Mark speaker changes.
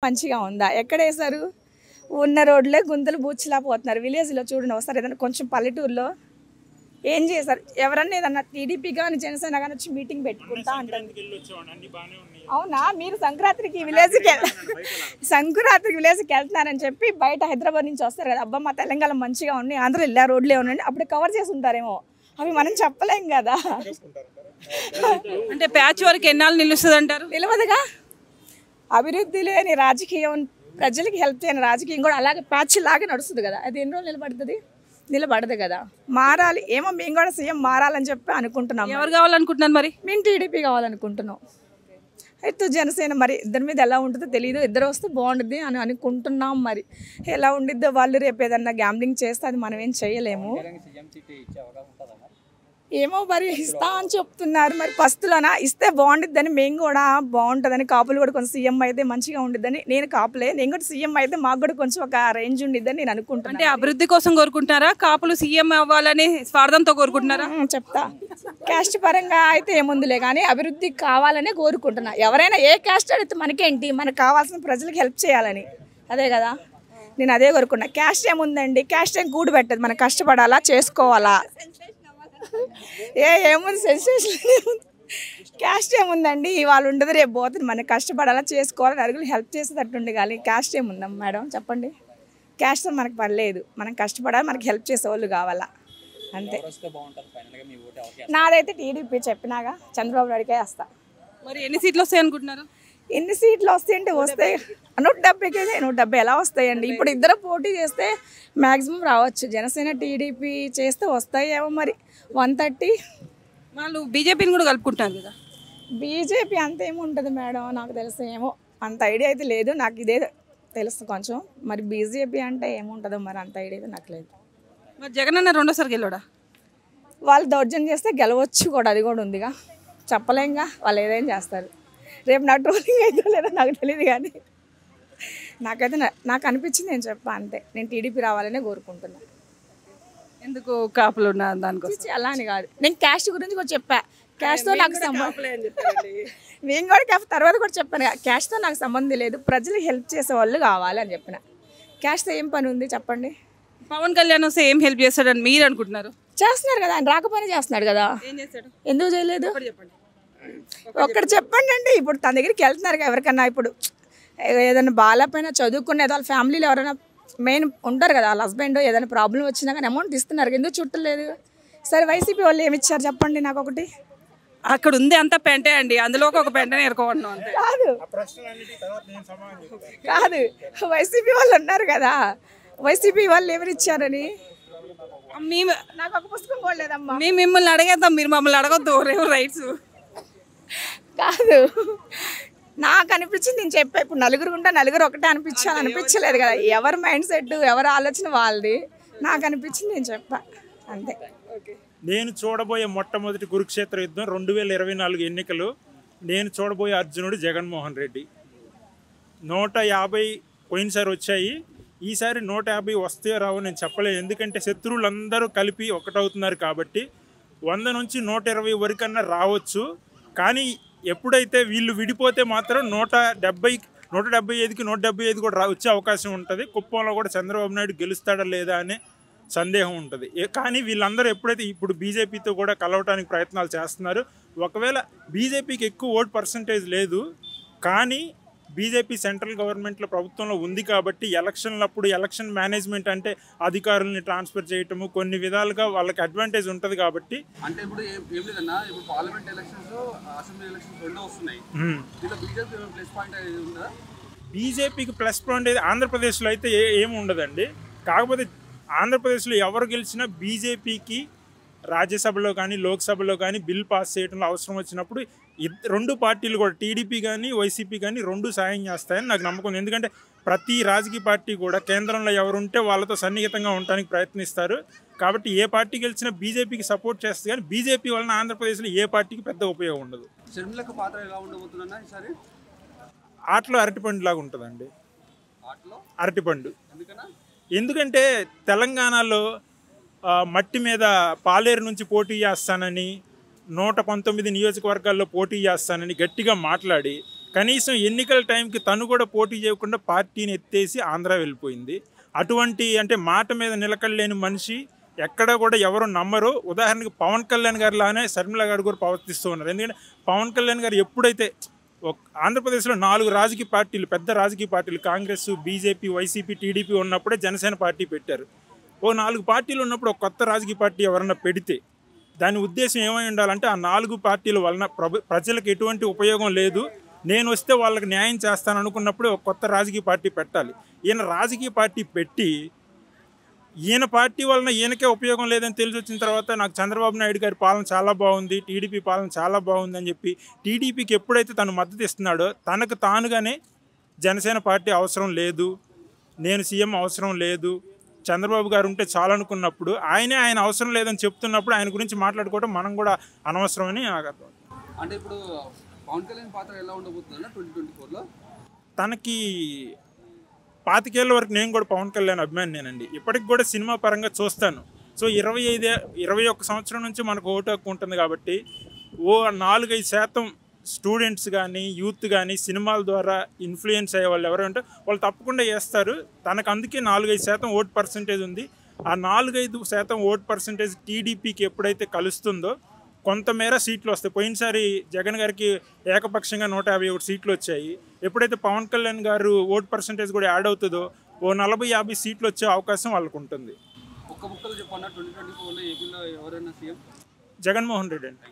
Speaker 1: మంచిగా ఉందా? ఎక్కడేశారు? ఉన్న రోడ్లే గుంతలు బూచిలా పోతున్నారు. విలేజ్లో చూడండి ఒకసారి, ఏదైనా కొంచెం పల్లెటూరులో ఏం చేశారు? ఎవరన్నా ఏదన్నా టీడీపీ కానీ జనసేన కానీ వచ్చి మీటింగ్ పెట్టుకుంటా అంటారు. అవునా? మీరు సంక్రాంతికి విలేజ్కి వెళ్తున్నారని చెప్పి బయట హైదరాబాద్ నుంచి వస్తారు కదా, అబ్బా మా తెలంగాణ మంచిగా ఉన్నాయి, ఆంధ్ర ఇలా రోడ్లే ఉన్నాయి, అప్పుడు కవర్ చేసి ఉంటారేమో. అవి మనం చెప్పలేం కదా.
Speaker 2: అంటే ప్యాచ్ వరకు ఎన్నాళ్ళు నిలుస్తుంది అంటారు?
Speaker 1: నిలవదుగా. అభివృద్ధి లేని రాజకీయం, ప్రజలకి హెల్ప్ చేయని రాజకీయం కూడా అలాగే ప్యాచ్ లాగే నడుస్తుంది కదా. అది ఎన్ని రోజులు నిలబడదు కదా. మారాలి ఏమో, మేము కూడా సీఎం మారాలని చెప్పి అనుకుంటున్నాం.
Speaker 2: ఎవరు కావాలనుకుంటున్నారు మరి?
Speaker 1: మేము టీడీపీ కావాలనుకుంటున్నాం. అయితే జనసేన మరి ఇద్దరి మీద ఎలా ఉంటుందో తెలియదు. ఇద్దరు వస్తే బాగుంటుంది అని అనుకుంటున్నాం. మరి ఎలా ఉండిద్దో, వాళ్ళు రేపు ఏదన్నా గ్యాంబ్లింగ్ చేస్తే అది మనం ఏం చేయలేము. ఏమో మరి ఇస్తా అని చెప్తున్నారు. మరి ఫస్ట్లోనా ఇస్తే బాగుండిద్దని, మేము కూడా బాగుంటుందని, కాపులు కూడా కొంచెం సీఎం అయితే మంచిగా ఉండిద్దని. నేను కాపులే, నేను కూడా సీఎం అయితే మాకు కూడా కొంచెం ఒక రేంజ్ ఉండిద్దని నేను అనుకుంటున్నాను.
Speaker 2: అంటే అభివృద్ధి కోసం కోరుకుంటున్నారా? కాపులు సీఎం అవ్వాలని స్వార్థంతో కోరుకుంటున్నారా?
Speaker 1: చెప్తా. క్యాస్ట్ పరంగా అయితే ఏముందిలే కానీ అభివృద్ధి కావాలనే కోరుకుంటున్నా. ఎవరైనా ఏ క్యాస్ట్ అడిగితే మనకేంటి, మనకు కావాల్సిన ప్రజలకు హెల్ప్ చేయాలని, అదే కదా. నేను అదే కోరుకున్నా. క్యాస్ట్ ఏముందండి? క్యాస్ట్ ఏం కూడు పెట్టదు. మనం కష్టపడాలా, చేసుకోవాలా. ఏముంది సెన్సేషన్? క్యాస్ట్ ఏముందండి? ఇవాళ ఉండదు రేపు పోతుంది. మనం కష్టపడాలా, చేసుకోవాలని అడుగులు హెల్ప్ చేసేటట్టుండి. కానీ క్యాస్ట్ ఏముందాం మేడం చెప్పండి? క్యాస్ట్ మనకు పర్లేదు, మనం కష్టపడాలి, మనకి హెల్ప్ చేసేవాళ్ళు కావాలా, అంతే. నాదైతే టీడీపీ చెప్పినాగా, చంద్రబాబు నాయుడుకే వేస్తా.
Speaker 2: మరి ఎన్ని సీట్లు వస్తాయి అనుకుంటున్నారు?
Speaker 1: ఎన్ని సీట్లు వస్తాయంటే వస్తాయి 170కి 170 ఎలా వస్తాయండి? ఇప్పుడు ఇద్దరు పోటీ చేస్తే మ్యాక్సిమం రావచ్చు. జనసేన టీడీపీ చేస్తే వస్తాయేమో మరి 130.
Speaker 2: వాళ్ళు బీజేపీని కూడా కలుపుకుంటున్నారు కదా.
Speaker 1: బీజేపీ అంత ఏముంటుంది మేడం, నాకు తెలుసు. ఏమో అంత ఐడియా అయితే లేదు నాకు. ఇదే తెలుసు కొంచెం. మరి బీజేపీ అంటే ఏముంటుందో మరి అంత ఐడియా అయితే నాకు లేదు.
Speaker 2: మరి జగన్ అన్న రెండోసారి గెలవడా? వాళ్ళు
Speaker 1: దౌర్జన్యం చేస్తే గెలవచ్చు కూడా, అది కూడా ఉందిగా. చెప్పలేంగా వాళ్ళు ఏదైనా చేస్తారు. రేపు నా ట్రోలింగ్ అయితే లేదో నాకు తెలియదు. కానీ నాకైతే నాకు అనిపించింది, నేను చెప్పా అంతే. నేను టీడీపీ రావాలనే కోరుకుంటున్నాను.
Speaker 2: ఎందుకు కాపులు ఉన్న దానికోసం?
Speaker 1: అలా అని కాదు, నేను క్యాస్ట్ గురించి కూడా చెప్పా. క్యాస్ట్తో నాకు సంబంధం, నేను కూడా తర్వాత కూడా చెప్పాను, క్యాస్ట్తో నాకు సంబంధం లేదు, ప్రజలకు హెల్ప్ చేసే వాళ్ళు కావాలి అని చెప్పిన. క్యాస్ట్తో ఏం పని ఉంది చెప్పండి?
Speaker 2: పవన్ కళ్యాణ్ వస్తే ఏం హెల్ప్ చేస్తాడని మీరు అనుకుంటున్నారు?
Speaker 1: చేస్తున్నారు కదా, ఆయన రాకపోయినా చేస్తున్నాడు కదా.
Speaker 2: ఏం చేస్తాడు?
Speaker 1: ఎందుకు చేయలేదు?
Speaker 2: చెప్పండి.
Speaker 1: ఒక్కటి చెప్పండి అండి. ఇప్పుడు తన దగ్గరికి వెళ్తున్నారు ఎవరికన్నా, ఇప్పుడు ఏదైనా బాగాలేకపోయినా చదువుకునేది వాళ్ళ ఫ్యామిలీలో ఎవరైనా మెయిన్ ఉంటారు కదా, వాళ్ళ హస్బెండ్ ఏదైనా ప్రాబ్లం వచ్చినా కానీ అమౌంట్ ఇస్తున్నారు. ఎందుకు చుట్టలేదు? సరే వైసీపీ వాళ్ళు ఏమి ఇచ్చారు చెప్పండి నాకు ఒకటి.
Speaker 2: అక్కడ ఉంది అంతా పెంటే అండి, అందులో ఒక పెంటనే ఎరుకోవడం అంతే.
Speaker 1: కాదు వైసీపీ వాళ్ళు ఉన్నారు కదా, వైసీపీ వాళ్ళు ఎవరు ఇచ్చారని
Speaker 2: మేము
Speaker 1: నాకు ఒక పుస్తకం కూడా లేదమ్మా.
Speaker 2: మేము మిమ్మల్ని అడిగేద్దాం, మీరు మమ్మల్ని అడగొద్దు రైట్స్.
Speaker 1: కాదు నాకు అనిపించింది, నేను చెప్పా. ఇప్పుడు నలుగురు ఉంటే నలుగురు ఒకటే అనిపించలేదు కదా. ఎవరి మైండ్ సెట్, ఎవరి ఆలోచన వాళ్ళది. నాకు అనిపించింది, నేను చెప్పా అంతే.
Speaker 3: నేను చూడబోయే మొట్టమొదటి కురుక్షేత్ర యుద్ధం 2024 ఎన్నికలు. నేను చూడబోయే అర్జునుడు జగన్మోహన్ రెడ్డి. 150 పోయినసారి వచ్చాయి, ఈసారి 150 వస్తాయో రావో నేను చెప్పలేదు. ఎందుకంటే శత్రువులందరూ కలిపి ఒకటవుతున్నారు కాబట్టి 100 నుంచి 120 వరకన్నా రావచ్చు. కానీ ఎప్పుడైతే వీళ్ళు విడిపోతే మాత్రం 175కి 175 కూడా వచ్చే అవకాశం ఉంటుంది. కుప్పంలో కూడా చంద్రబాబు నాయుడు గెలుస్తాడా లేదా అనే సందేహం ఉంటుంది. కానీ వీళ్ళందరూ ఎప్పుడైతే ఇప్పుడు బీజేపీతో కూడా కలవటానికి ప్రయత్నాలు చేస్తున్నారు. ఒకవేళ బీజేపీకి ఎక్కువ ఓట్ పర్సంటేజ్ లేదు, కానీ బీజేపీ సెంట్రల్ గవర్నమెంట్లో ప్రభుత్వంలో ఉంది కాబట్టి ఎలక్షన్లప్పుడు ఎలక్షన్ మేనేజ్మెంట్ అంటే అధికారుల్ని ట్రాన్స్ఫర్ చేయటము కొన్ని విధాలుగా వాళ్ళకి అడ్వాంటేజ్ ఉంటుంది కాబట్టి.
Speaker 4: అంటే ఇప్పుడు ఏం లేదన్నా, ఇప్పుడు పార్లమెంట్ ఎలక్షన్స్, అసెంబ్లీ ఎలక్షన్స్ రెండో వస్తున్నాయి.
Speaker 3: బీజేపీకి ప్లస్ పాయింట్ అయితే ఆంధ్రప్రదేశ్లో అయితే ఏమి ఉండదండి. కాకపోతే ఆంధ్రప్రదేశ్లో ఎవరు గెలిచినా బీజేపీకి రాజ్యసభలో కానీ లోక్సభలో కానీ బిల్ పాస్ చేయడంలో అవసరం వచ్చినప్పుడు రెండు పార్టీలు కూడా టీడీపీ కానీ వైసీపీ కానీ రెండు సాయం చేస్తాయని నాకు నమ్మకం. ఎందుకంటే ప్రతి రాజకీయ పార్టీ కూడా కేంద్రంలో ఎవరుంటే వాళ్ళతో సన్నిహితంగా ఉండడానికి ప్రయత్నిస్తారు. కాబట్టి ఏ పార్టీ గెలిచినా బీజేపీకి సపోర్ట్ చేస్తుంది, కానీ బీజేపీ వలన ఆంధ్రప్రదేశ్లో ఏ పార్టీకి పెద్ద ఉపయోగం ఉండదు. ఆటలో అరటిపండు లాగా ఉంటుందండి. అరటిపండు ఎందుకంటే తెలంగాణలో మట్టి మీద పాలేరు నుంచి పోటీ చేస్తానని 119 నియోజకవర్గాల్లో పోటీ చేస్తానని గట్టిగా మాట్లాడి కనీసం ఎన్నికల టైంకి తను కూడా పోటీ చేయకుండా పార్టీని ఎత్తేసి ఆంధ్ర వెళ్ళిపోయింది. అటువంటి అంటే మాట మీద నిలకడలేని మనిషి ఎక్కడ కూడా ఎవరు నమ్మరు. ఉదాహరణకి పవన్ కళ్యాణ్ గారు లానే షర్మిల గారు కూడా ప్రవర్తిస్తూ ఉన్నారు. ఎందుకంటే పవన్ కళ్యాణ్ గారు ఎప్పుడైతే ఆంధ్రప్రదేశ్లో 4 రాజకీయ పార్టీలు, పెద్ద రాజకీయ పార్టీలు కాంగ్రెస్, బీజేపీ, వైసీపీ, టీడీపీ ఉన్నప్పుడే జనసేన పార్టీ పెట్టారు. 4 పార్టీలు ఉన్నప్పుడు ఒక కొత్త రాజకీయ పార్టీ ఎవరన్నా పెడితే దాని ఉద్దేశం ఏమై ఉండాలంటే ఆ 4 పార్టీల వలన ప్రజలకు ఎటువంటి ఉపయోగం లేదు, నేను వస్తే వాళ్ళకి న్యాయం చేస్తాను అనుకున్నప్పుడు ఒక కొత్త రాజకీయ పార్టీ పెట్టాలి. ఈయన రాజకీయ పార్టీ పెట్టి ఈయన పార్టీ వలన ఈయనకే ఉపయోగం లేదని తెలిసి వచ్చిన తర్వాత నాకు చంద్రబాబు నాయుడు గారి పాలన చాలా బాగుంది, టీడీపీ పాలన చాలా బాగుంది అని చెప్పి టీడీపీకి ఎప్పుడైతే తను మద్దతు ఇస్తున్నాడో తనకు తానుగానే జనసేన పార్టీ అవసరం లేదు, నేను సీఎం అవసరం లేదు, చంద్రబాబు గారు ఉంటే చాలనుకున్నప్పుడు ఆయన అవసరం లేదని చెప్తున్నప్పుడు ఆయన గురించి మాట్లాడుకోవడం మనం కూడా అనవసరమని నాకు అర్థం.
Speaker 4: అంటే ఇప్పుడు పవన్ కళ్యాణ్ పాత్ర ఎలా ఉండబోతుందన్న 2024లో?
Speaker 3: తనకి 25 ఏళ్ళ వరకు నేను కూడా పవన్ కళ్యాణ్ అభిమానినేనండి. ఇప్పటికి కూడా సినిమా పరంగా చూస్తాను. సో 21 సంవత్సరం నుంచి మనకు ఓటు హక్కు ఉంటుంది కాబట్టి 4-5% స్టూడెంట్స్ కానీ యూత్ కానీ సినిమాల ద్వారా ఇన్ఫ్లుయెన్స్ అయ్యే వాళ్ళు ఎవరంటే వాళ్ళు తప్పకుండా చేస్తారు. తనకు అందుకే 4-5% ఓట్ పర్సంటేజ్ ఉంది. ఆ 4-5% ఓట్ పర్సంటేజ్ టీడీపీకి ఎప్పుడైతే కలుస్తుందో కొంతమేర సీట్లు వస్తాయి. పోయినసారి జగన్ గారికి ఏకపక్షంగా 151 సీట్లు వచ్చాయి. ఎప్పుడైతే పవన్ కళ్యాణ్ గారు ఓట్ పర్సంటేజ్ కూడా యాడ్ అవుతుందో 40-50 సీట్లు వచ్చే అవకాశం వాళ్ళకు ఉంటుంది.
Speaker 4: ఒక్క ముక్కలు చెప్పన్నా 2024లో ఏపీలో ఎవరైనా సీఎం?
Speaker 3: జగన్మోహన్ రెడ్డి అండి.